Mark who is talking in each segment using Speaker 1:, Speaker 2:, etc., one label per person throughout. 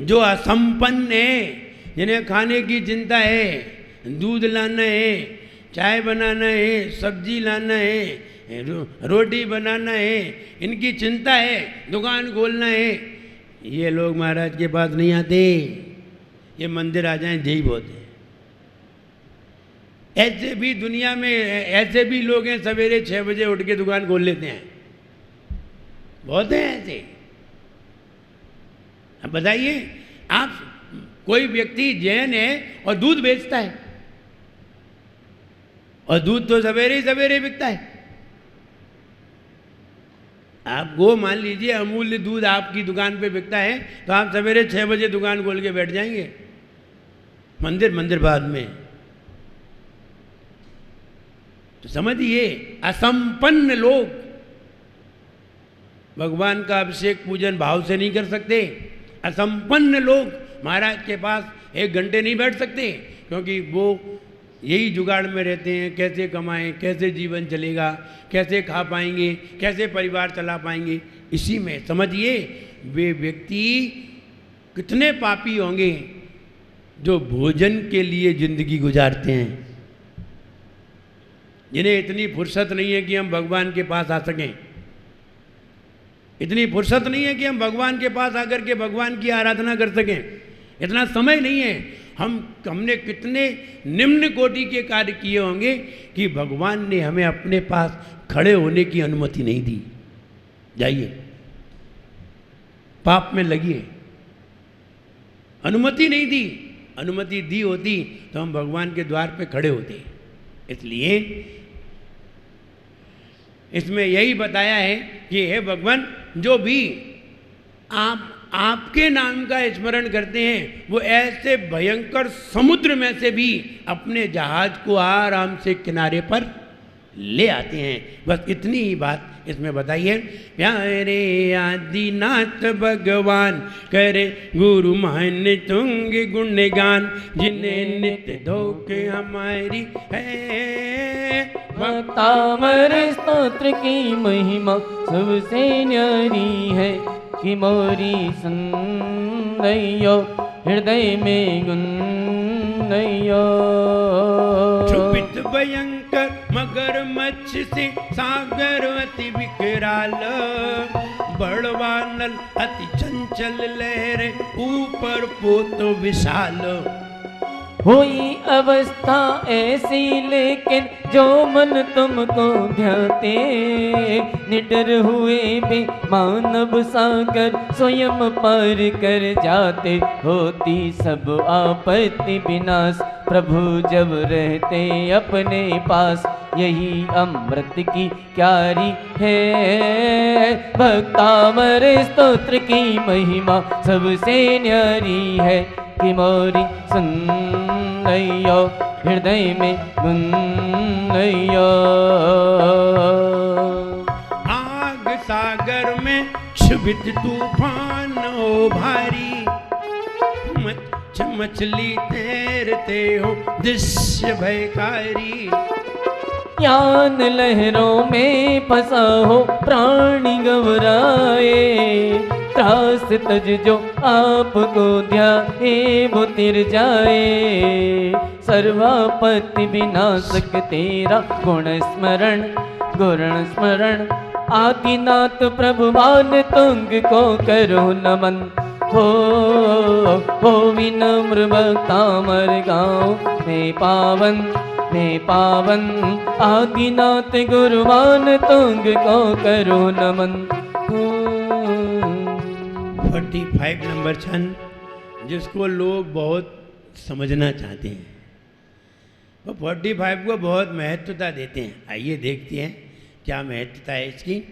Speaker 1: जो असंपन्न है, जिन्हें खाने की चिंता है, दूध लाना है, चाय बनाना है, सब्जी लाना है, रोटी बनाना है, इनकी चिंता है, दुकान खोलना है, ये लोग महाराज के पास नहीं आते। ये मंदिर आ जाएं यही बहुत है। ऐसे भी दुनिया में ऐसे भी लोग हैं, सवेरे 6 बजे उठ के दुकान खोल लेते हैं, बहुत है ऐसे। अब बताइए, आप कोई व्यक्ति जैन है और दूध बेचता है, और दूध तो सवेरे ही सवेरे बिकता है। आप वो मान लीजिए अमूल्य दूध आपकी दुकान पे बिकता है, तो आप सवेरे 6 बजे दुकान खोल के बैठ जाएंगे। मंदिर बाद में। तो समझिए, असंपन्न लोग भगवान का अभिषेक पूजन भाव से नहीं कर सकते। असंपन्न लोग महाराज के पास 1 घंटे नहीं बैठ सकते, क्योंकि वो यही जुगाड़ में रहते हैं, कैसे कमाएं, कैसे जीवन चलेगा, कैसे खा पाएंगे, कैसे परिवार चला पाएंगे। इसी में समझिए, वे व्यक्ति कितने पापी होंगे जो भोजन के लिए जिंदगी गुजारते हैं, जिन्हें इतनी फुर्सत नहीं है कि हम भगवान के पास आ सकें, इतनी फुर्सत नहीं है कि हम भगवान के पास आकर के भगवान की आराधना कर सकें, इतना समय नहीं है। हमने कितने निम्न कोटि के कार्य किए होंगे कि भगवान ने हमें अपने पास खड़े होने की अनुमति नहीं दी। जाइए, पाप में लगिए, अनुमति नहीं दी। अनुमति दी होती तो हम भगवान के द्वार पे खड़े होते। इसलिए इसमें यही बताया है कि हे भगवान, जो भी आपके नाम का स्मरण करते हैं, वो ऐसे भयंकर समुद्र में से भी अपने जहाज को आराम से किनारे पर ले आते हैं। बस इतनी ही बात इसमें बताइए। प्यारे आदिनाथ भगवान करे गुरु मान तुंग गुणगान, जिन्हें नित्य धोखे हमारी है।
Speaker 2: भक्तामर स्तोत्र की महिमा सबसे न्यारी है, कि मोरी सुनैयो हृदय में गुनैयो।
Speaker 1: क्षुभित भयंकर मगर मच्छ से सागर अति विकराल, बड़वानल अति चंचल लहर ऊपर पोत विशाल।
Speaker 2: हुई अवस्था ऐसी लेकिन जो मन तुमको ध्याते, निडर हुए भी मानव सागर स्वयं पार कर जाते। होती सब आपत्ति विनाश प्रभु जब रहते अपने पास, यही अमृत की क्यारी है। भक्तामर स्तोत्र की महिमा सबसे न्यारी है, कि मोरी सुनैयो हृदय में गुनैयो।
Speaker 1: आग सागर में क्षुभित तूफान हो भारी, मछली तैरते हो दृश्य भयकारी।
Speaker 2: यान लहरों में फंसा हो प्राणी घबराए, त्रास तज जो आपको ध्याए वो तिर जाए। सर्वापत्ति विनाशक तेरा गुण स्मरण, आदिनाथ प्रभु मान तुंग को करो नमन। हो विनम्र भक्तामर गाँव में पावन, आदिनाथ गुरुमान तुंग को करो नमन।
Speaker 1: 45 नंबर छंद, जिसको लोग बहुत समझना चाहते हैं, वो 45 को बहुत महत्वता देते हैं। आइए देखते हैं क्या महत्वता है इसकी।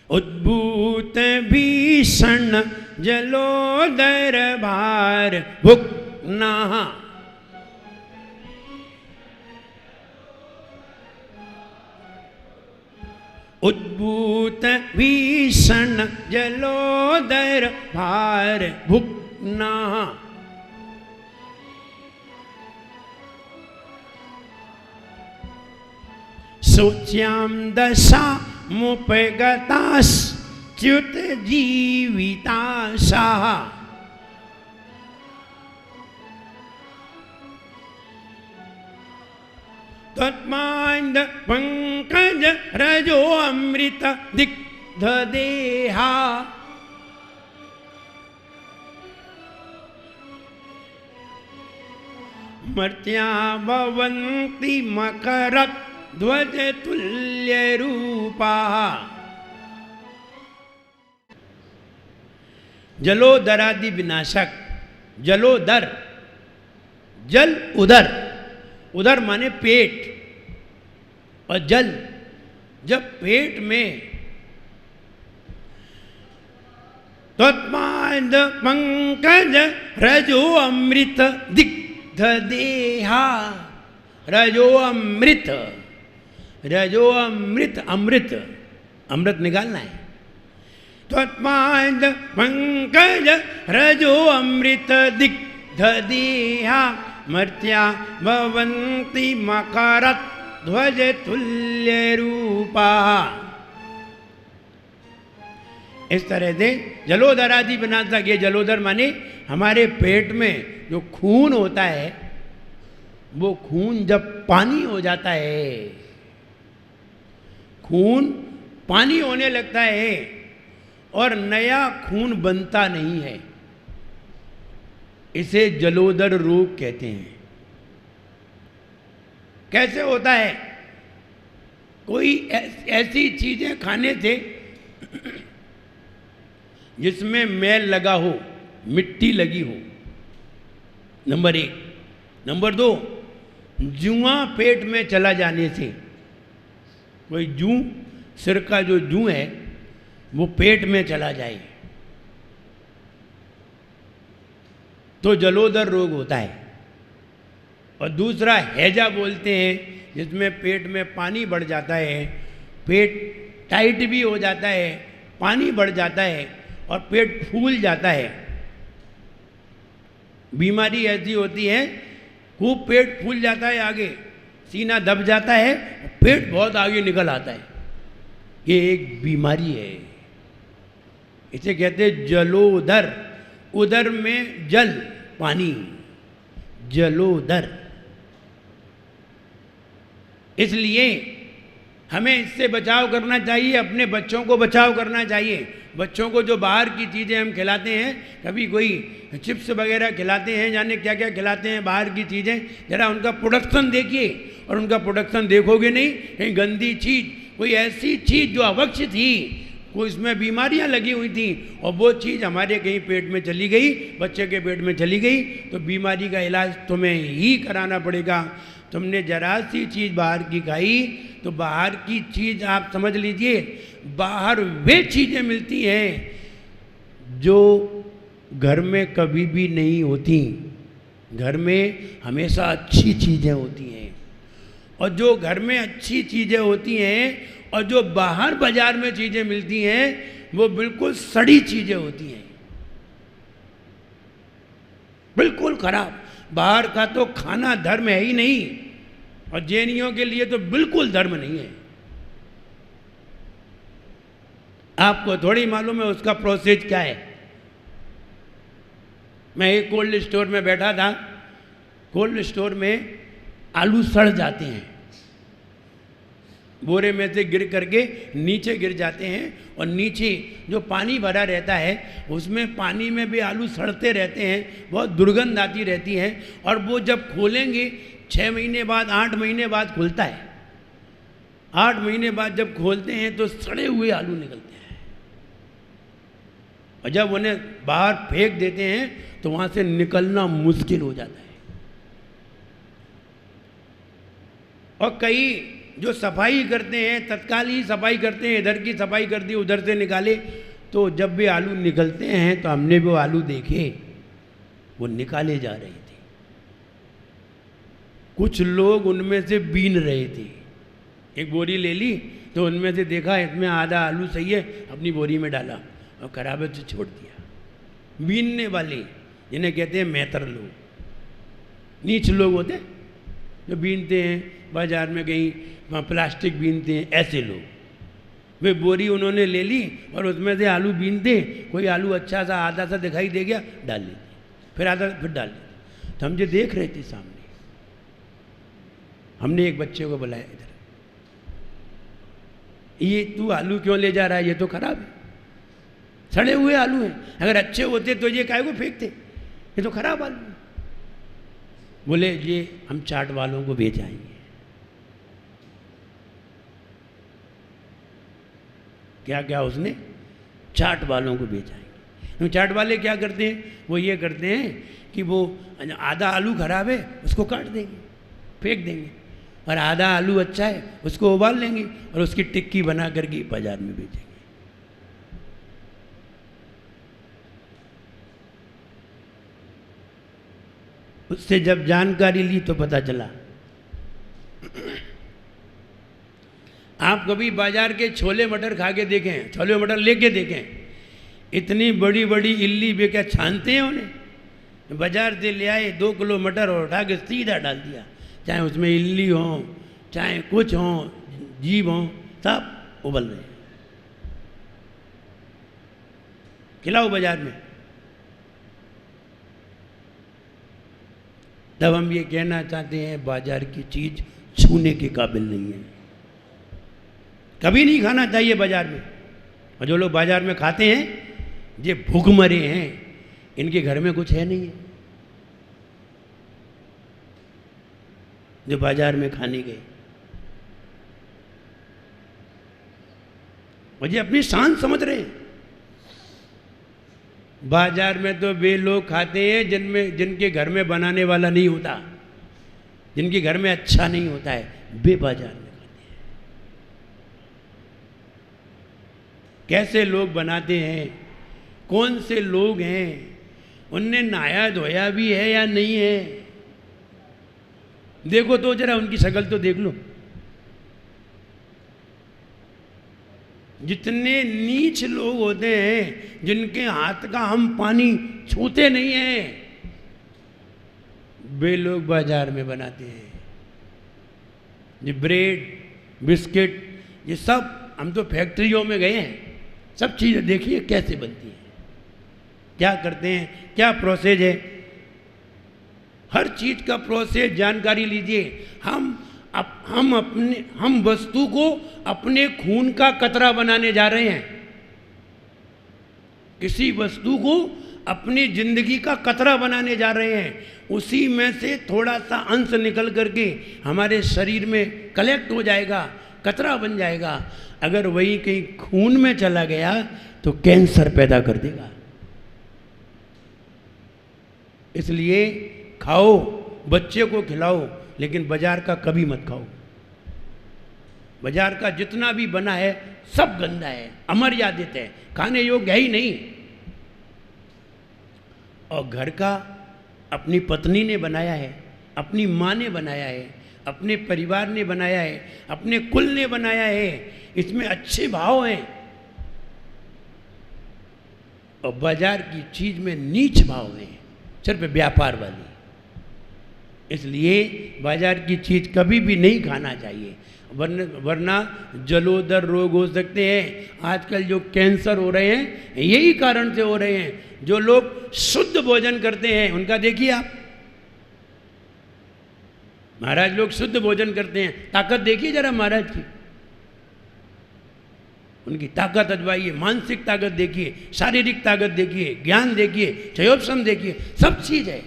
Speaker 1: उद्भूत भीषण जलोदर भार भुक नहा, उद्भूत भीषण जलोदर भार भुक नहा। सोच्याम दशा मुपगतास च्युत जीविताशा, त्वत्मांद पंकज रजो अमृत दिग्ध देहा। मर्त्या भवन्ति मकर ध्वज तुल्य रूपा। जलोदरादि विनाशक। जलोदर, जल उदर, उदर माने पेट, और जल जब पेट में, तत्माद पंकज रजो अमृत दिग्ध देहा। रजो अमृत, रजो अमृत, अमृत, अमृत निकालना है। त्वत्माद पंकज रजो अमृत दिग्ध देहा। मर्त्या भवन्ति मकर ध्वज तुल्य रूपा। इस तरह से जलोदरादि विनाशक। ये जलोदर माने हमारे पेट में जो खून होता है, वो खून जब पानी हो जाता है, खून पानी होने लगता है और नया खून बनता नहीं है, इसे जलोदर रोग कहते हैं। कैसे होता है? कोई ऐसी चीजें खाने से जिसमें मैल लगा हो, मिट्टी लगी हो, नंबर 1। नंबर 2, जुआ पेट में चला जाने से। कोई जू, सिर का जो जू है वो पेट में चला जाए तो जलोदर रोग होता है। और दूसरा हैजा बोलते हैं, जिसमें पेट में पानी बढ़ जाता है, पेट टाइट भी हो जाता है, पानी बढ़ जाता है और पेट फूल जाता है। बीमारी ऐसी होती है, खूब पेट फूल जाता है, आगे सीना दब जाता है, पेट बहुत आगे निकल आता है। ये एक बीमारी है, इसे कहते हैं जलोदर। उदर में जल, पानी, जलोदर। इसलिए हमें इससे बचाव करना चाहिए, अपने बच्चों को बचाव करना चाहिए। बच्चों को जो बाहर की चीज़ें हम खिलाते हैं, कभी कोई चिप्स वगैरह खिलाते हैं, जाने क्या क्या खिलाते हैं बाहर की चीज़ें, ज़रा उनका प्रोडक्शन देखिए। और उनका प्रोडक्शन देखोगे नहीं, कहीं गंदी चीज़, कोई ऐसी चीज़ जो अवश्य थी, कोई इसमें बीमारियां लगी हुई थी, और वो चीज़ हमारे कहीं पेट में चली गई, बच्चे के पेट में चली गई, तो बीमारी का इलाज तुम्हें ही कराना पड़ेगा। तुमने जरा सी चीज़ बाहर की खाई, तो बाहर की चीज़ आप समझ लीजिए, बाहर वे चीज़ें मिलती हैं जो घर में कभी भी नहीं होती। घर में हमेशा अच्छी चीज़ें होती हैं, और जो घर में अच्छी चीज़ें होती हैं और जो बाहर बाजार में चीज़ें मिलती हैं, वो बिल्कुल सड़ी चीज़ें होती हैं, बिल्कुल खराब। बाहर का तो खाना धर्म है ही नहीं, और जैनियों के लिए तो बिल्कुल धर्म नहीं है। आपको थोड़ी मालूम है उसका प्रोसेस क्या है। मैं एक कोल्ड स्टोर में बैठा था, कोल्ड स्टोर में आलू सड़ जाते हैं, बोरे में से गिर करके नीचे गिर जाते हैं, और नीचे जो पानी भरा रहता है उसमें पानी में भी आलू सड़ते रहते हैं, बहुत दुर्गंध आती रहती है। और वो जब खोलेंगे 6 महीने बाद, 8 महीने बाद खुलता है। 8 महीने बाद जब खोलते हैं तो सड़े हुए आलू निकलते हैं, और जब उन्हें बाहर फेंक देते हैं तो वहाँ से निकलना मुश्किल हो जाता है। और कई जो सफाई करते हैं, तत्काल ही सफाई करते हैं, इधर की सफाई कर दी, उधर से निकाले, तो जब भी आलू निकलते हैं तो हमने वो आलू देखे, वो निकाले जा रहे थे। कुछ लोग उनमें से बीन रहे थे। एक बोरी ले ली तो उनमें से देखा इसमें आधा आलू सही है, अपनी बोरी में डाला और खराबे से छोड़ दिया। बीनने वाले, जिन्हें कहते हैं मेहतर लोग, नीच लोग होते हैं जो बीनते हैं, बाजार में कहीं प्लास्टिक बीनते हैं, ऐसे लोग। वे बोरी उन्होंने ले ली और उसमें से आलू बीनते, कोई आलू अच्छा सा आधा सा दिखाई दे गया, डाल लेते, फिर आधा, फिर डाल लेते। तो हम जो देख रहे थे सामने, हमने एक बच्चे को बुलाया, इधर ये तू आलू क्यों ले जा रहा है, ये तो खराब है, सड़े हुए आलू हैं, अगर अच्छे होते तो ये काहे को फेंकते, ये तो खराब आलू है। बोले ये हम चाट वालों को बेच आएंगे। क्या क्या उसने, चाट वालों को बेच आएंगे। चाट वाले क्या करते हैं, वो ये करते हैं कि वो आधा आलू खराब है उसको काट देंगे, फेंक देंगे, और आधा आलू अच्छा है उसको उबाल लेंगे और उसकी टिक्की बना करके बाजार में बेचेंगे। उससे जब जानकारी ली तो पता चला, आप कभी बाजार के छोले मटर खा के देखें, छोले मटर लेके देखें, इतनी बड़ी बड़ी इल्ली बेचा छानते हैं उन्हें। बाजार से ले आए 2 किलो मटर और उठा के सीधा डाल दिया, चाहे उसमें इल्ली हो चाहे कुछ हो, जीव हो, सब उबल रहे हैं। खिलाओ बाजार में। तब हम ये कहना चाहते हैं बाजार की चीज छूने के काबिल नहीं है, कभी नहीं खाना चाहिए बाजार में। और जो लोग बाजार में खाते हैं ये भूखमरे हैं, इनके घर में कुछ है नहीं है, जो बाजार में खाने गए। और ये अपनी शान समझ रहे हैं। बाजार में तो वे लोग खाते हैं जिनके घर में बनाने वाला नहीं होता, जिनके घर में अच्छा नहीं होता है, वे बाजार में खाते हैं। कैसे लोग बनाते हैं, कौन से लोग हैं, उनने नहाया धोया भी है या नहीं है, देखो तो जरा उनकी शक्ल तो देख लो। जितने नीच लोग होते हैं जिनके हाथ का हम पानी छूते नहीं हैं, वे लोग बाजार में बनाते हैं। ये ब्रेड बिस्किट ये सब, हम तो फैक्ट्रियों में गए हैं, सब चीज़ें देखिए कैसे बनती हैं, क्या करते हैं, क्या प्रोसेस है, हर चीज़ का प्रोसेस जानकारी लीजिए। हम वस्तु को अपने खून का कतरा बनाने जा रहे हैं, किसी वस्तु को अपनी जिंदगी का कतरा बनाने जा रहे हैं, उसी में से थोड़ा सा अंश निकल करके हमारे शरीर में कलेक्ट हो जाएगा, कतरा बन जाएगा। अगर वही कहीं खून में चला गया तो कैंसर पैदा कर देगा। इसलिए खाओ, बच्चे को खिलाओ, लेकिन बाजार का कभी मत खाओ। बाजार का जितना भी बना है सब गंदा है, अमर्यादित है, खाने योग्य है ही नहीं। और घर का अपनी पत्नी ने बनाया है, अपनी माँ ने बनाया है, अपने परिवार ने बनाया है, अपने कुल ने बनाया है, इसमें अच्छे भाव हैं। और बाजार की चीज में नीच भाव हैं, सिर्फ व्यापार वाली। इसलिए बाजार की चीज कभी भी नहीं खाना चाहिए, वरना जलोदर रोग हो सकते हैं। आजकल जो कैंसर हो रहे हैं यही कारण से हो रहे हैं। जो लोग शुद्ध भोजन करते हैं उनका देखिए आप, महाराज लोग शुद्ध भोजन करते हैं, ताकत देखिए जरा महाराज की, उनकी ताकत अजमाइए, मानसिक ताकत देखिए, शारीरिक ताकत देखिए, ज्ञान देखिए, चयोपशम देखिए, सब चीज है।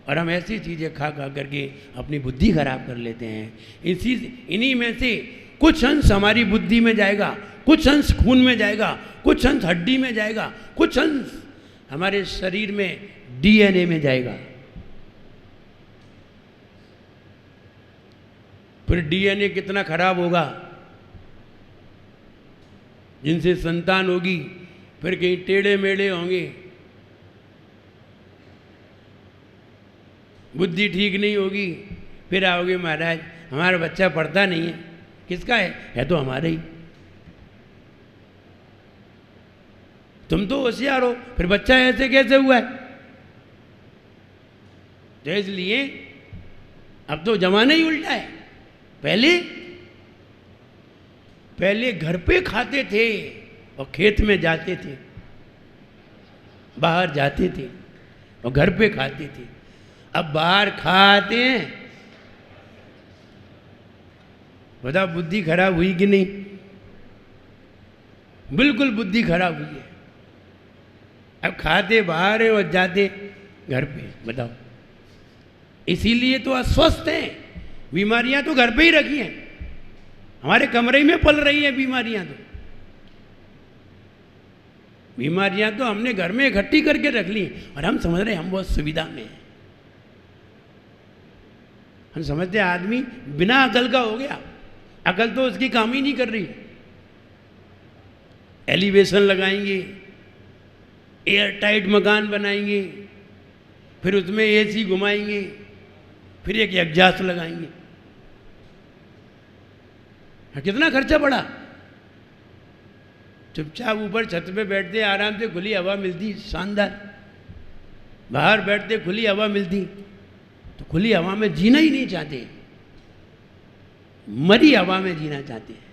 Speaker 1: और हम ऐसी चीज़ें खा खा करके अपनी बुद्धि खराब कर लेते हैं। इन्हीं में से कुछ अंश हमारी बुद्धि में जाएगा, कुछ अंश खून में जाएगा, कुछ अंश हड्डी में जाएगा, कुछ अंश हमारे शरीर में डीएनए में जाएगा। फिर डीएनए कितना खराब होगा, जिनसे संतान होगी फिर कहीं टेढ़े मेढ़े होंगे, बुद्धि ठीक नहीं होगी, फिर आओगे महाराज हमारा बच्चा पढ़ता नहीं है। किसका है तो हमारा ही। तुम तो होशियार हो, फिर बच्चा ऐसे कैसे हुआ है? तो इसलिए अब तो जमाना ही उल्टा है। पहले घर पे खाते थे और खेत में जाते थे, बाहर जाते थे और घर पे खाते थे। अब बाहर खाते हैं बताओ बुद्धि खराब हुई कि नहीं? बिल्कुल बुद्धि खराब हुई है। अब खाते बाहर हैं और जाते घर पे, बताओ। इसीलिए तो अस्वस्थ हैं, बीमारियां तो घर पे ही रखी हैं, हमारे कमरे में पल रही हैं बीमारियां। तो बीमारियां तो हमने घर में इकट्ठी करके रख ली और हम समझ रहे हैं हम बहुत सुविधा में हैं। हम समझते हैं आदमी बिना अकल का हो गया, अकल तो उसकी काम ही नहीं कर रही। एलिवेशन लगाएंगे, एयर टाइट मकान बनाएंगे, फिर उसमें एसी घुमाएंगे, फिर एक एग्जास्ट लगाएंगे। कितना खर्चा पड़ा। चुपचाप ऊपर छत पे बैठते आराम से, खुली हवा मिलती शानदार, बाहर बैठते खुली हवा मिलती, तो खुली हवा में जीना ही नहीं चाहते, मरी हवा में जीना चाहते हैं।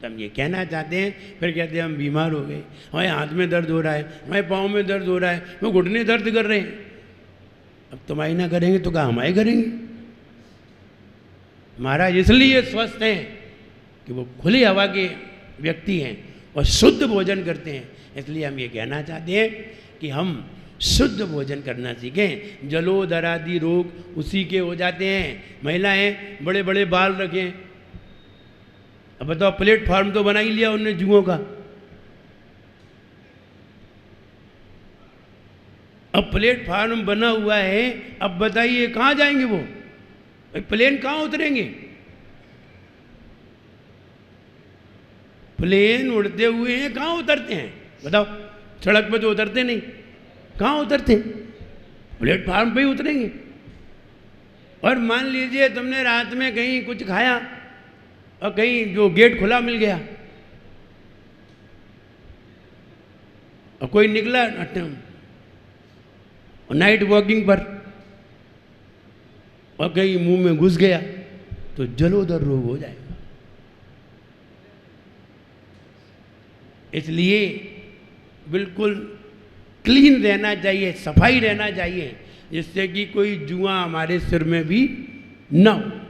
Speaker 1: तो हम ये कहना चाहते हैं, फिर कहते हैं हम बीमार हो गए, हमारे हाथ में दर्द हो रहा है, हमारे पाँव में दर्द हो रहा है, वो घुटने दर्द कर रहे हैं। अब तुम्हारी ना करेंगे तो कहा हमारे करेंगे। महाराज इसलिए स्वस्थ हैं कि वो खुली हवा के व्यक्ति हैं और शुद्ध भोजन करते हैं। इसलिए हम ये कहना चाहते हैं कि हम शुद्ध भोजन करना सीखें। जलोदर आदि रोग उसी के हो जाते हैं। महिलाएं बड़े बड़े बाल रखें, अब बताओ प्लेटफार्म तो बना ही लिया उनने जुओं का, अब प्लेटफार्म बना हुआ है, अब बताइए कहाँ जाएंगे वो? प्लेन कहाँ उतरेंगे? प्लेन उड़ते हुए हैं, कहाँ उतरते हैं बताओ? सड़क पे तो उतरते नहीं, कहाँ उतरते? प्लेटफार्म पे ही उतरेंगे। और मान लीजिए तुमने रात में कहीं कुछ खाया और कहीं जो गेट खुला मिल गया और कोई निकला नाइट वॉकिंग पर और कहीं मुंह में घुस गया तो जलोदर रोग हो जाएगा। इसलिए बिल्कुल क्लीन रहना चाहिए, सफाई रहना चाहिए, जिससे कि कोई जुआ हमारे सिर में भी न हो।